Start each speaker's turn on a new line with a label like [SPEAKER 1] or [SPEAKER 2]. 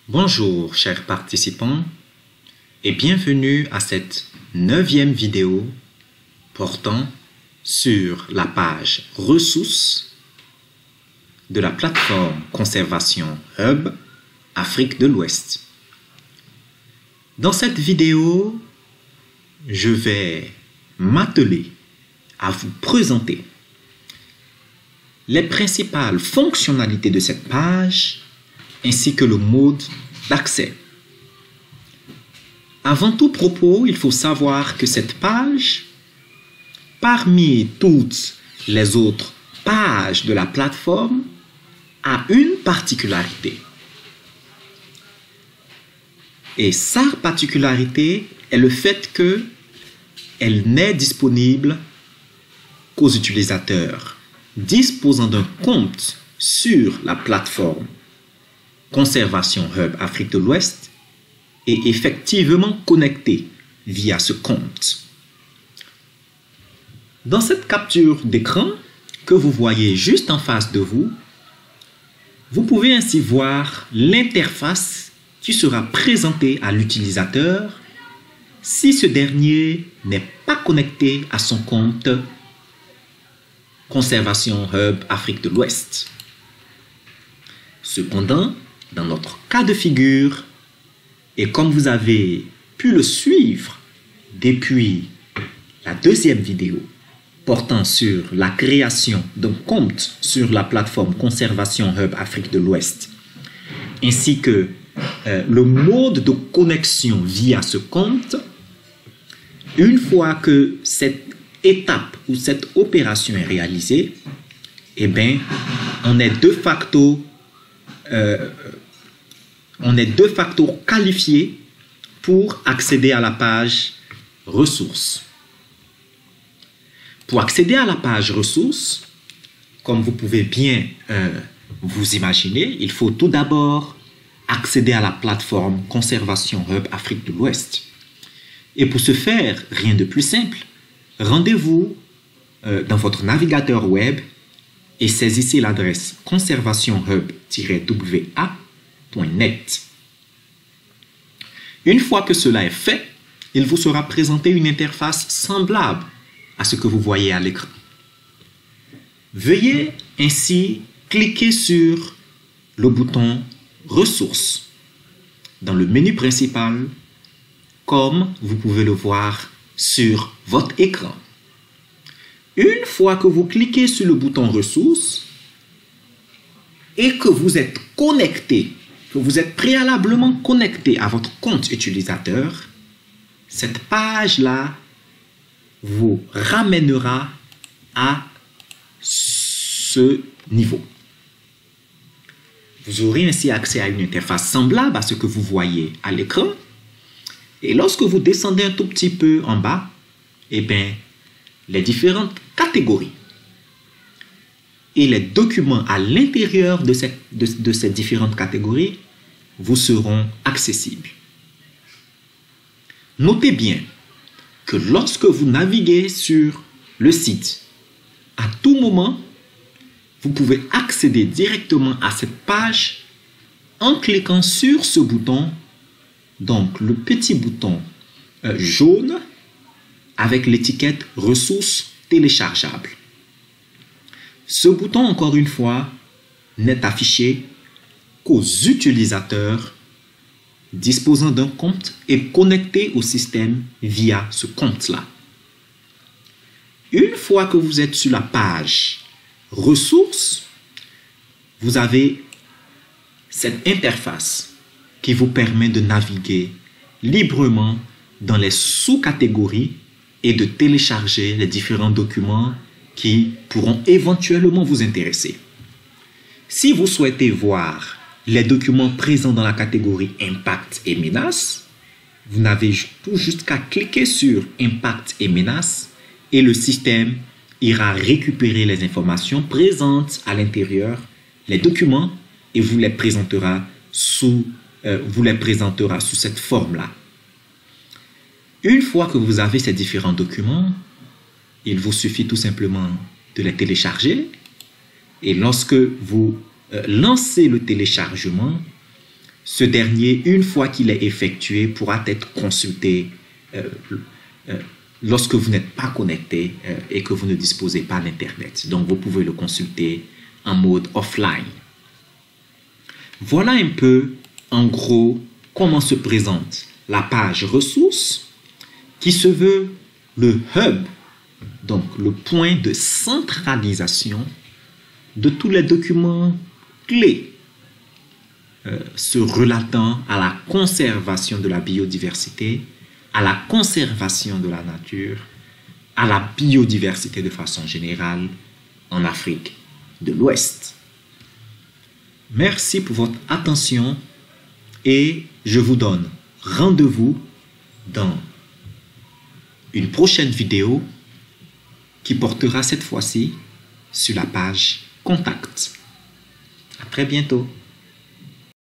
[SPEAKER 1] Bonjour chers participants et bienvenue à cette 9e vidéo portant sur la page ressources de la plateforme Conservation Hub Afrique de l'Ouest. Dans cette vidéo, je vais m'atteler à vous présenter les principales fonctionnalités de cette page ainsi que le mode d'accès. Avant tout propos, il faut savoir que cette page, parmi toutes les autres pages de la plateforme, a une particularité. Et sa particularité est le fait qu'elle n'est disponible qu'aux utilisateurs disposant d'un compte sur la plateforme Conservation Hub Afrique de l'Ouest et effectivement connectés via ce compte. Dans cette capture d'écran que vous voyez juste en face de vous, vous pouvez ainsi voir l'interface qui sera présentée à l'utilisateur si ce dernier n'est pas connecté à son compte Conservation Hub Afrique de l'Ouest. Cependant, dans notre cas de figure, et comme vous avez pu le suivre depuis la 2e vidéo portant sur la création d'un compte sur la plateforme Conservation Hub Afrique de l'Ouest, ainsi que le mode de connexion via ce compte, une fois que cette étape ou cette opération est réalisée, eh bien, on est de facto qualifié pour accéder à la page ressources. Pour accéder à la page ressources, comme vous pouvez bien vous imaginer, il faut tout d'abord accéder à la plateforme Conservation Hub Afrique de l'Ouest. Et pour ce faire, rien de plus simple, rendez-vous dans votre navigateur web et saisissez l'adresse conservationhub-wa.net. Une fois que cela est fait, il vous sera présenté une interface semblable à ce que vous voyez à l'écran. Veuillez ainsi cliquer sur le bouton Ressources dans le menu principal, comme vous pouvez le voir sur votre écran. Une fois que vous cliquez sur le bouton Ressources et que vous êtes connecté, que vous êtes préalablement connecté à votre compte utilisateur, cette page-là vous ramènera à ce niveau. Vous aurez ainsi accès à une interface semblable à ce que vous voyez à l'écran. Et lorsque vous descendez un tout petit peu en bas, eh bien, les différentes catégories et les documents à l'intérieur de ces différentes catégories vous seront accessibles. Notez bien que lorsque vous naviguez sur le site, à tout moment, vous pouvez accéder directement à cette page en cliquant sur ce bouton, donc le petit bouton jaune avec l'étiquette ressources téléchargeables. Ce bouton, encore une fois, n'est affiché qu'aux utilisateurs disposant d'un compte et connectés au système via ce compte-là. Une fois que vous êtes sur la page ressources, vous avez cette interface qui vous permet de naviguer librement dans les sous-catégories et de télécharger les différents documents qui pourront éventuellement vous intéresser. Si vous souhaitez voir les documents présents dans la catégorie Impact et Menaces, vous n'avez tout juste qu'à cliquer sur Impact et Menaces et le système ira récupérer les informations présentes à l'intérieur, les documents, et vous les présentera sous cette forme-là. Une fois que vous avez ces différents documents, il vous suffit tout simplement de les télécharger. Et lorsque vous lancez le téléchargement, Ce dernier, une fois qu'il est effectué, pourra être consulté lorsque vous n'êtes pas connecté et que vous ne disposez pas d'Internet. Donc, vous pouvez le consulter en mode offline. Voilà un peu, en gros, comment se présente la page ressources qui se veut le hub, donc le point de centralisation de tous les documents clés se relatant à la conservation de la biodiversité, à la conservation de la nature, à la biodiversité de façon générale en Afrique de l'Ouest. Merci pour votre attention et je vous donne rendez-vous dans une prochaine vidéo qui portera cette fois-ci sur la page Contact. À très bientôt.